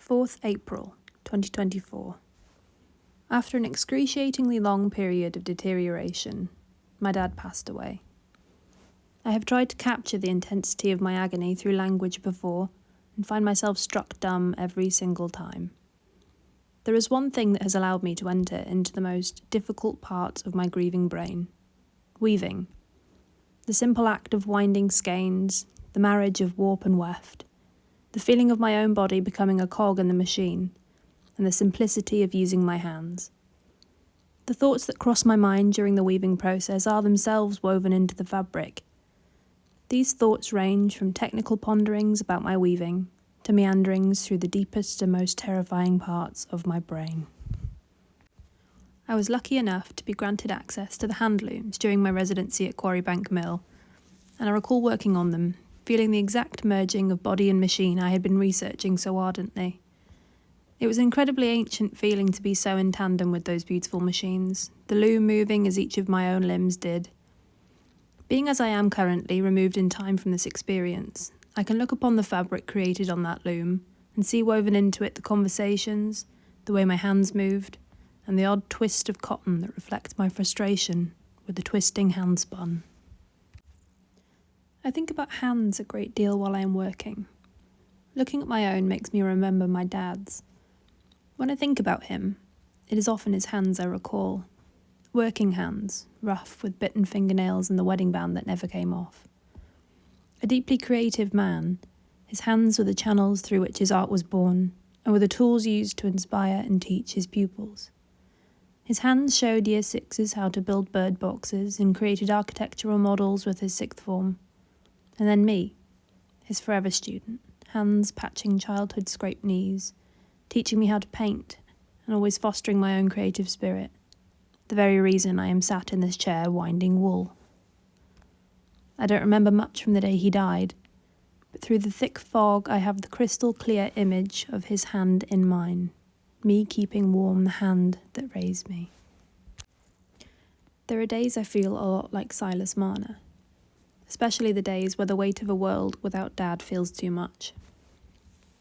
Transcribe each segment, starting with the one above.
4th April 2024. After an excruciatingly long period of deterioration, my dad passed away. I have tried to capture the intensity of my agony through language before and find myself struck dumb every single time. There is one thing that has allowed me to enter into the most difficult part of my grieving brain: weaving. The simple act of winding skeins, the marriage of warp and weft, the feeling of my own body becoming a cog in the machine, and the simplicity of using my hands. The thoughts that cross my mind during the weaving process are themselves woven into the fabric. These thoughts range from technical ponderings about my weaving to meanderings through the deepest and most terrifying parts of my brain. I was lucky enough to be granted access to the hand looms during my residency at Quarrybank Mill, and I recall working on them, feeling the exact merging of body and machine I had been researching so ardently. It was an incredibly ancient feeling to be so in tandem with those beautiful machines, the loom moving as each of my own limbs did. Being as I am currently, removed in time from this experience, I can look upon the fabric created on that loom and see woven into it the conversations, the way my hands moved, and the odd twist of cotton that reflects my frustration with the twisting handspun. I think about hands a great deal while I am working. Looking at my own makes me remember my dad's. When I think about him, it is often his hands I recall. Working hands, rough with bitten fingernails and the wedding band that never came off. A deeply creative man, his hands were the channels through which his art was born, and were the tools used to inspire and teach his pupils. His hands showed Year Sixes how to build bird boxes and created architectural models with his sixth form. And then me, his forever student, hands patching childhood scraped knees, teaching me how to paint, and always fostering my own creative spirit. The very reason I am sat in this chair winding wool. I don't remember much from the day he died, but through the thick fog I have the crystal clear image of his hand in mine, me keeping warm the hand that raised me. There are days I feel a lot like Silas Marner, especially the days where the weight of a world without Dad feels too much.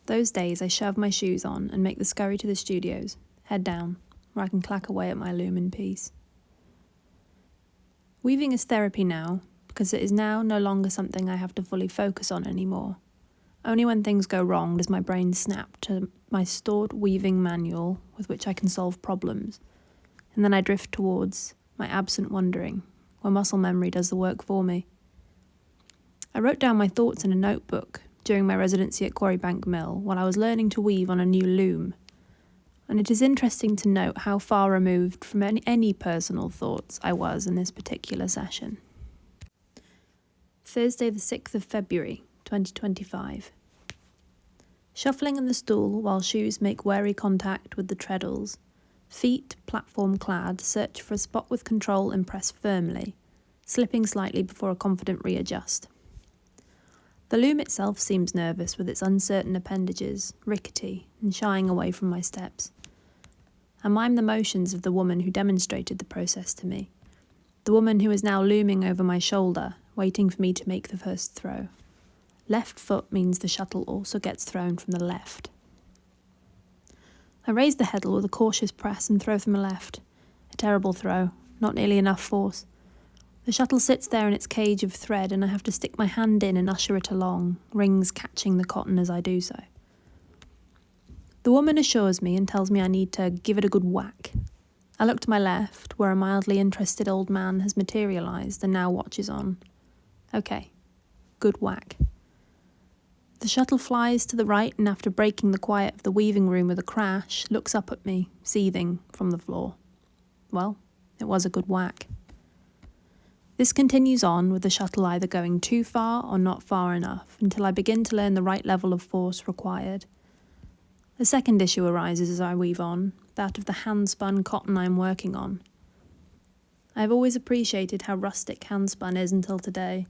Those days I shove my shoes on and make the scurry to the studios, head down, where I can clack away at my loom in peace. Weaving is therapy now, because it is now no longer something I have to fully focus on anymore. Only when things go wrong does my brain snap to my stored weaving manual with which I can solve problems, and then I drift towards my absent wondering, where muscle memory does the work for me. I wrote down my thoughts in a notebook during my residency at Quarrybank Mill while I was learning to weave on a new loom, and it is interesting to note how far removed from any personal thoughts I was in this particular session. Thursday the 6th of February 2025. Shuffling in the stool while shoes make wary contact with the treadles, feet, platform clad, search for a spot with control and press firmly, slipping slightly before a confident readjust. The loom itself seems nervous with its uncertain appendages, rickety, and shying away from my steps. I mime the motions of the woman who demonstrated the process to me, the woman who is now looming over my shoulder, waiting for me to make the first throw. Left foot means the shuttle also gets thrown from the left. I raise the heddle with a cautious press and throw from the left. A terrible throw, not nearly enough force. The shuttle sits there in its cage of thread and I have to stick my hand in and usher it along, rings catching the cotton as I do so. The woman assures me and tells me I need to give it a good whack. I look to my left, where a mildly interested old man has materialised and now watches on. Okay, good whack. The shuttle flies to the right and after breaking the quiet of the weaving room with a crash, looks up at me, seething, from the floor. Well, it was a good whack. This continues on with the shuttle either going too far or not far enough until I begin to learn the right level of force required. A second issue arises as I weave on, that of the hand-spun cotton I am working on. I have always appreciated how rustic hand-spun is until today.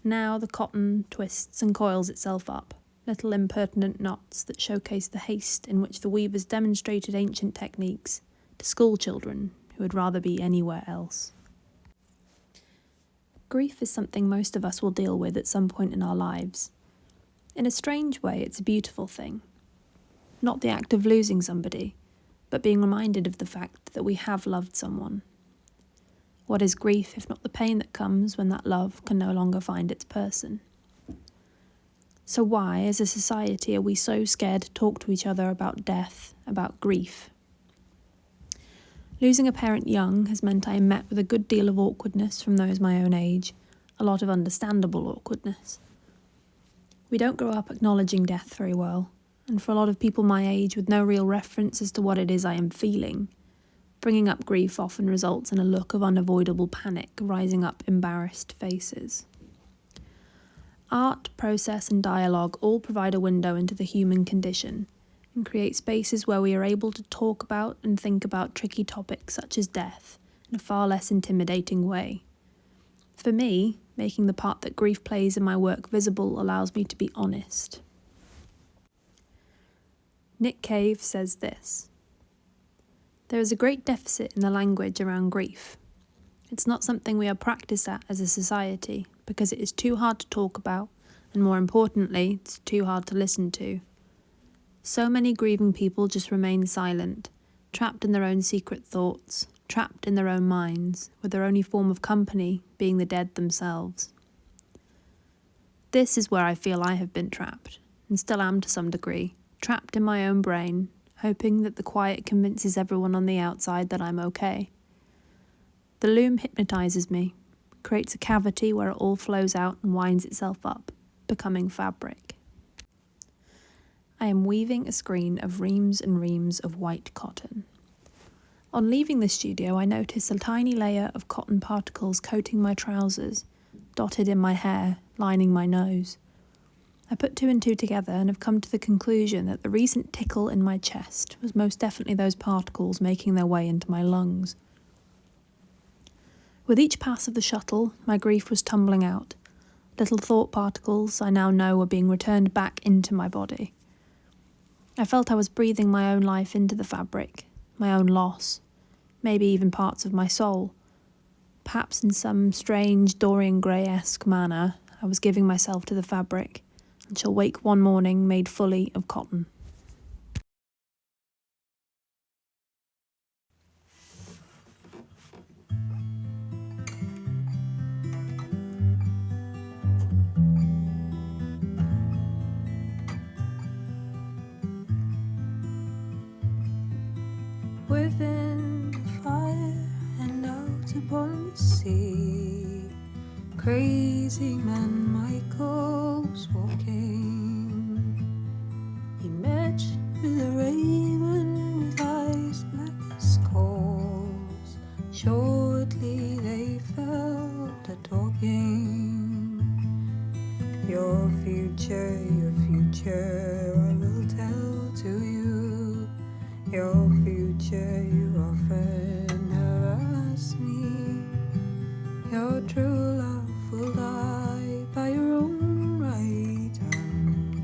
Now the cotton twists and coils itself up, little impertinent knots that showcase the haste in which the weavers demonstrated ancient techniques to school children who would rather be anywhere else. Grief is something most of us will deal with at some point in our lives. In a strange way, it's a beautiful thing. Not the act of losing somebody, but being reminded of the fact that we have loved someone. What is grief if not the pain that comes when that love can no longer find its person? So why, as a society, are we so scared to talk to each other about death, about grief? Losing a parent young has meant I am met with a good deal of awkwardness from those my own age, a lot of understandable awkwardness. We don't grow up acknowledging death very well, and for a lot of people my age with no real reference as to what it is I am feeling, bringing up grief often results in a look of unavoidable panic rising up embarrassed faces. Art, process and dialogue all provide a window into the human condition and create spaces where we are able to talk about and think about tricky topics such as death in a far less intimidating way. For me, making the part that grief plays in my work visible allows me to be honest. Nick Cave says this: "There is a great deficit in the language around grief. It's not something we are practiced at as a society because it is too hard to talk about, and more importantly, it's too hard to listen to. So many grieving people just remain silent, trapped in their own secret thoughts, trapped in their own minds, with their only form of company being the dead themselves. This is where I feel I have been trapped, and still am to some degree, trapped in my own brain, hoping that the quiet convinces everyone on the outside that I'm okay. The loom hypnotizes me, creates a cavity where it all flows out and winds itself up, becoming fabric. I am weaving a screen of reams and reams of white cotton. On leaving the studio, I notice a tiny layer of cotton particles coating my trousers, dotted in my hair, lining my nose. I put two and two together and have come to the conclusion that the recent tickle in my chest was most definitely those particles making their way into my lungs. With each pass of the shuttle, my grief was tumbling out. Little thought particles I now know were being returned back into my body. I felt I was breathing my own life into the fabric, my own loss, maybe even parts of my soul. Perhaps in some strange Dorian Gray-esque manner, I was giving myself to the fabric, and shall wake one morning made fully of cotton. Within the fire and out upon the sea, crazy man Michael was walking. He met with a raven with eyes black as coals. Shortly they fell to talking. Your future, I will tell to you. Your future, you often harass me. Your true love will die by your own right hand.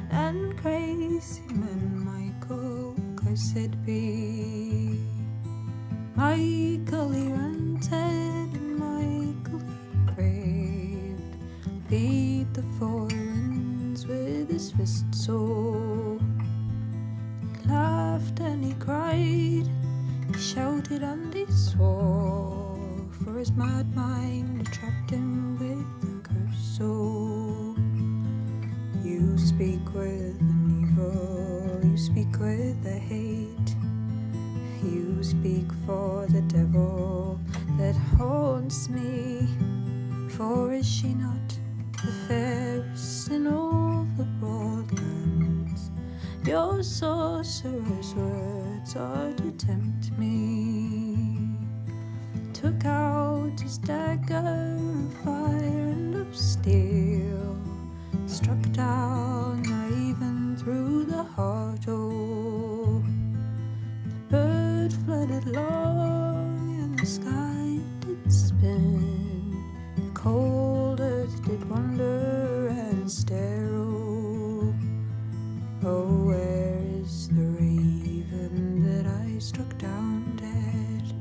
And crazy man Michael, cursed be. Michael he ranted and Michael he craved. Beat the four winds with his fist so. Laughed and he cried, he shouted and he swore, for his mad mind trapped him with a curse. So you speak with an evil, you speak with a hate, you speak for the devil that haunts me. For is she not the fairest in all the broad lands? Your sorcerer's words are to tempt me. Took out his dagger of fire and of steel, struck down the raven through the heart. Oh, the bird fluttered long and the sky did spin. The cold earth did wonder and stare. Oh, where is the raven that I struck down dead,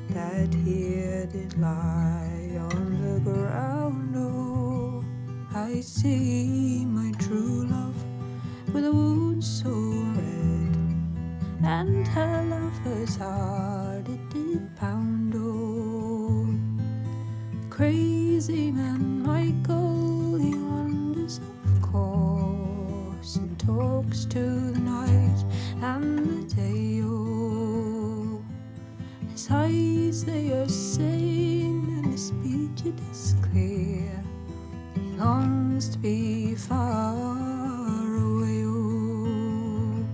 that here did lie on the ground? Oh, I see my true love with a wound so red. and her lover's heart it did pound. Oh, crazy man Michael, he wanders of course and talks to the night and the day. Oh, his eyes they are sane and his speech it is clear. He longs to be far away. Oh,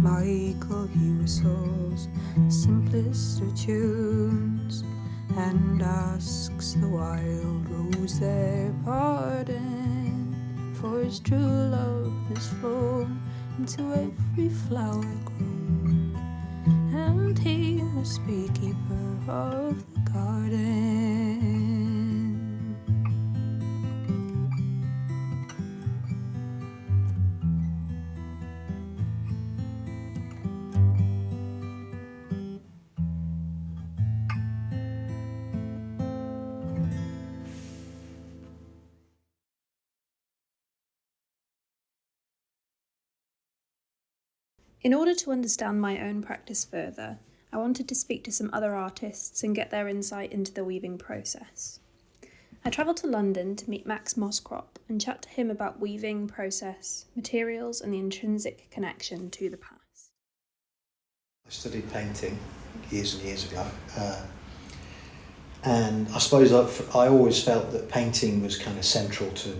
Michael he whistles the simplest of tunes and asks the wild rose their pardon, for his true love is flown into every flower grown, and he must be keeper of the garden. In order to understand my own practice further, I wanted to speak to some other artists and get their insight into the weaving process. I travelled to London to meet Max Moscrop and chat to him about weaving process, materials and the intrinsic connection to the past. I studied painting years and years ago, and I suppose I always felt that painting was kind of central to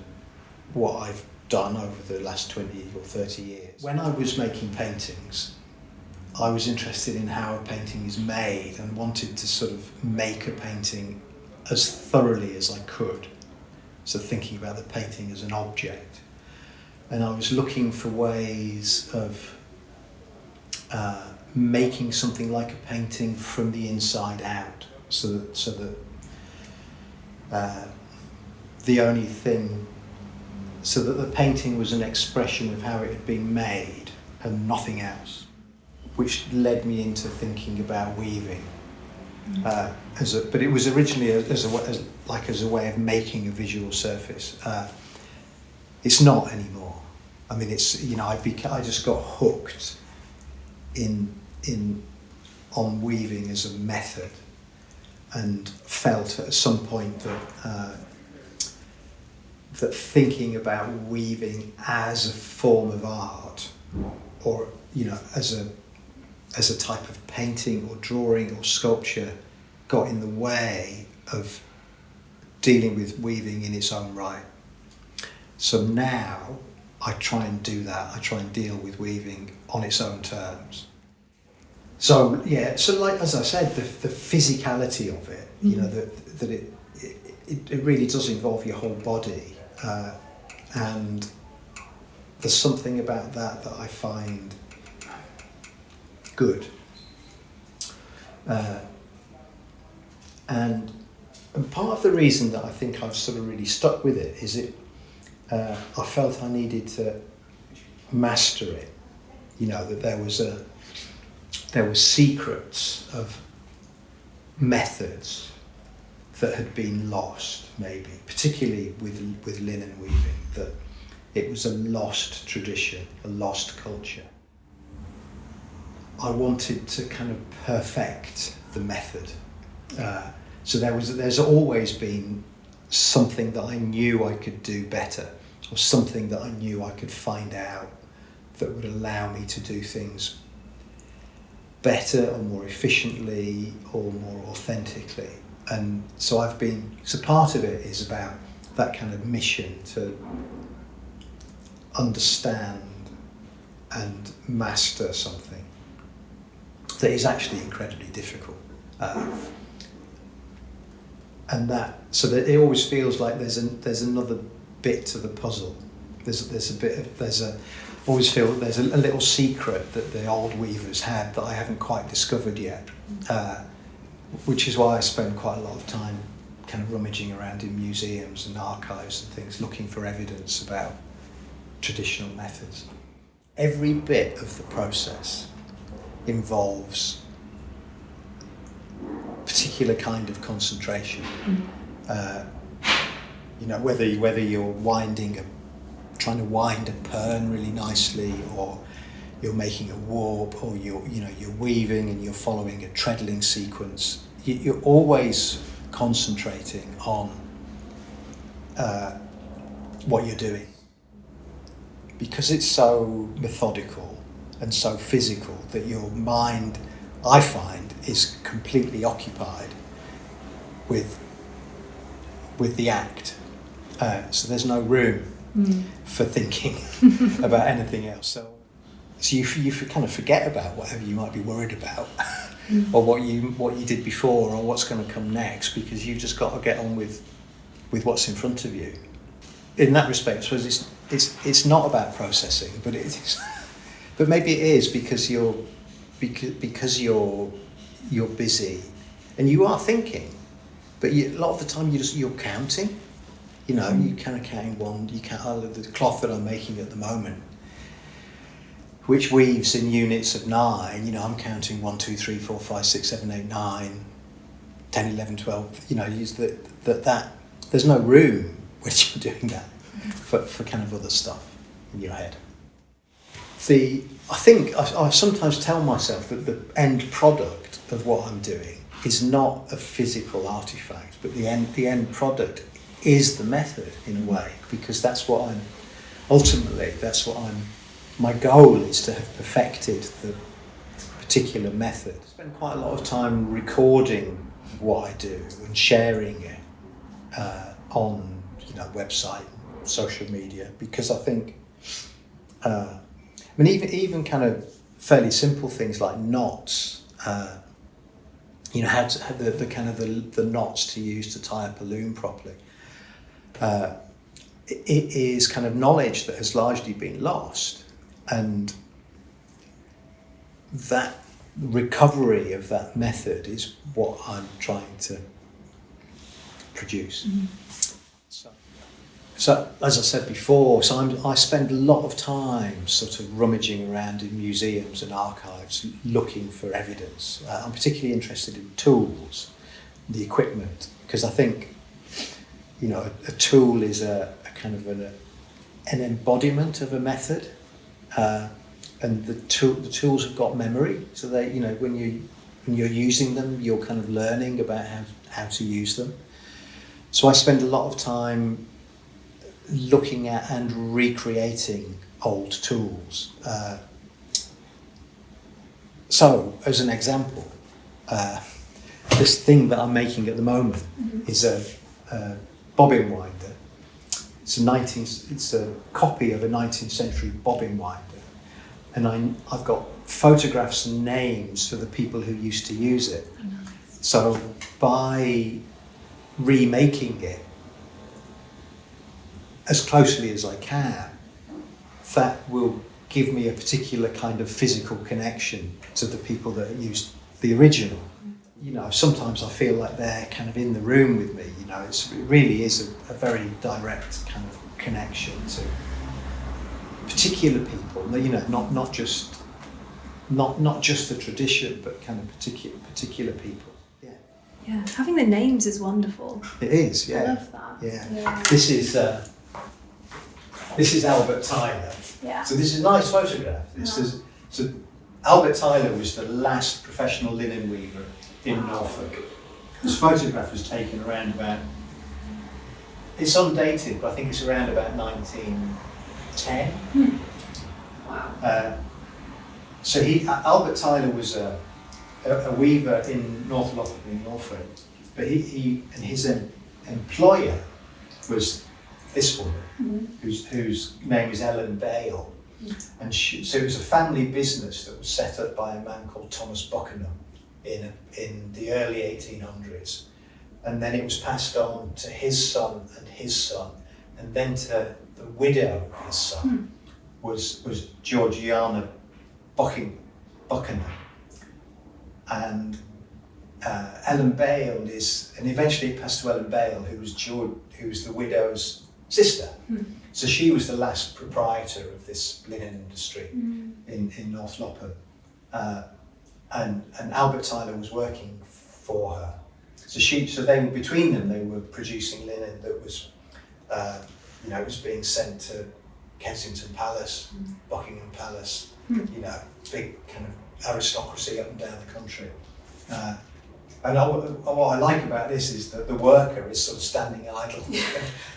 what I've done over the last 20 or 30 years. When I was making paintings, I was interested in how a painting is made and wanted to sort of make a painting as thoroughly as I could. So thinking about the painting as an object. And I was looking for ways of making something like a painting from the inside out, so that the only thing, so that the painting was an expression of how it had been made and nothing else, which led me into thinking about weaving. But it was originally as a way of making a visual surface. It's not anymore. I mean, it's, you know, I just got hooked on weaving as a method, and felt at some point that thinking about weaving as a form of art, or, you know, as a type of painting or drawing or sculpture, got in the way of dealing with weaving in its own right. So now I try and do that. I try and deal with weaving on its own terms. So yeah, so like, as I said, the physicality of it, you know, that it really does involve your whole body, and there's something about that I find good. And part of the reason that I think I've sort of really stuck with it is I felt I needed to master it. You know, that there were secrets of methods that had been lost, maybe, particularly with linen weaving, that it was a lost tradition, a lost culture. I wanted to kind of perfect the method. So there's always been something that I knew I could do better, or something that I knew I could find out that would allow me to do things better or more efficiently or more authentically. And so part of it is about that kind of mission to understand and master something that is actually incredibly difficult. And so that it always feels like there's another bit to the puzzle. Always feel that there's a little secret that the old weavers had that I haven't quite discovered yet, which is why I spend quite a lot of time kind of rummaging around in museums and archives and things, looking for evidence about traditional methods. Every bit of the process involves a particular kind of concentration. You know, whether you're trying to wind a pern really nicely, or you're making a warp, or you're weaving and you're following a treadling sequence. You're always concentrating on what you're doing, because it's so methodical and so physical that your mind, I find, is completely occupied with the act. So there's no room for thinking about anything else. So you kind of forget about whatever you might be worried about, or what you did before, or what's going to come next, because you've just got to get on with what's in front of you. In that respect, I suppose it's not about processing, but it is. But maybe it is because you're busy, and you are thinking, but a lot of the time you're counting. You kind of counting one. You count the cloth that I'm making at the moment, which weaves in units of 9. I'm counting 1, 2, 3, 4, 5, 6, 7, 8, 9, 10, 11, 12. Use that. There's no room when you're doing that for kind of other stuff in your head. I think I sometimes tell myself that the end product of what I'm doing is not a physical artifact, but the end product is the method in a way, because that's what my goal is to have perfected the particular method. I spend quite a lot of time recording what I do and sharing it on website, social media, because I think even kind of fairly simple things like knots, how to have the kind of the knots to use to tie up a loom properly. It is kind of knowledge that has largely been lost, and that recovery of that method is what I'm trying to produce. Mm-hmm. So as I said before, I spend a lot of time sort of rummaging around in museums and archives looking for evidence. I'm particularly interested in tools, the equipment, because I think a tool is a kind of an embodiment of a method, and the tools have got memory, so they when you're using them, you're kind of learning about how to use them. So I spend a lot of time looking at and recreating old tools. So as an example, this thing that I'm making at the moment is a bobbin winder. It's a copy of a 19th century bobbin winder, and I've got photographs and names for the people who used to use it. So by remaking it as closely as I can, that will give me a particular kind of physical connection to the people that used the original. Sometimes I feel like they're kind of in the room with me. It really is a very direct kind of connection to particular people. Not just the tradition, but kind of particular people. Yeah. Yeah, having the names is wonderful. It is. Yeah. I love that. Yeah. This is Albert Tyler. Yeah. So this is a nice photograph. So Albert Tyler was the last professional linen weaver in Norfolk. This photograph was taken around about, it's undated, but I think it's around about 1910. Wow. So Albert Tyler was a weaver in North Lothian in Norfolk, but his employer was this woman, whose name is Ellen Bale, and so it was a family business that was set up by a man called Thomas Buckingham in the early 1800s, and then it was passed on to his son, and then to the widow of his son, was Georgiana Buckingham, and Ellen Bale and eventually it passed to Ellen Bale, who was the widow's sister. So she was the last proprietor of this linen industry in North Lothian, and Albert Tyler was working for her. So they were between them. They were producing linen that was, it was being sent to Kensington Palace, Buckingham Palace, you know, big kind of aristocracy up and down the country. And what I like about this is that the worker is sort of standing idle,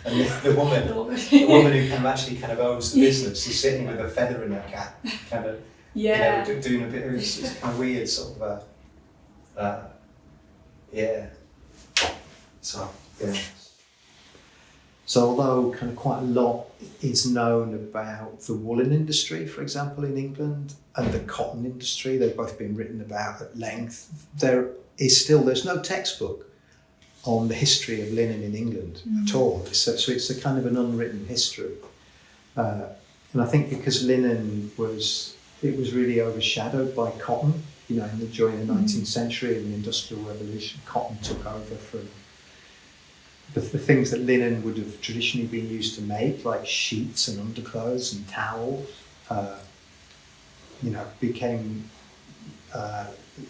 and the woman who kind of actually kind of owns the business is sitting with a feather in her cap, kind of, Yeah. you know, doing a bit of it's kind of weird sort of, yeah. So yeah. So although kind of quite a lot is known about the woolen industry, for example, in England, and the cotton industry, they've both been written about at length, there's no textbook on the history of linen in England at all. So it's a kind of an unwritten history. And I think because linen was really overshadowed by cotton, you know, during the 19th century and the Industrial Revolution, cotton took over from the things that linen would have traditionally been used to make, like sheets and underclothes and towels, you know, became,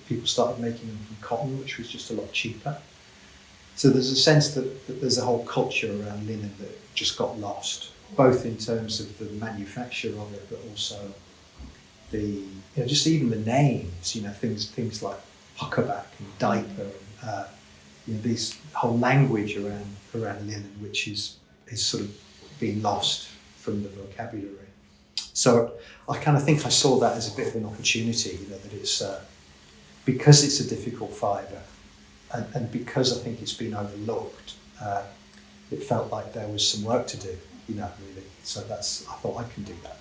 people started making them from cotton, which was just a lot cheaper. So there's a sense that there's a whole culture around linen that just got lost, both in terms of the manufacture of it, but also just even the names, you know, things like huckaback and diaper, and, you know, these whole language around linen, which is sort of being lost from the vocabulary. So I kind of think I saw that as a bit of an opportunity, you know, that it's because it's a difficult fibre, and because I think it's been overlooked, it felt like there was some work to do, you know, really. So I thought I can do that.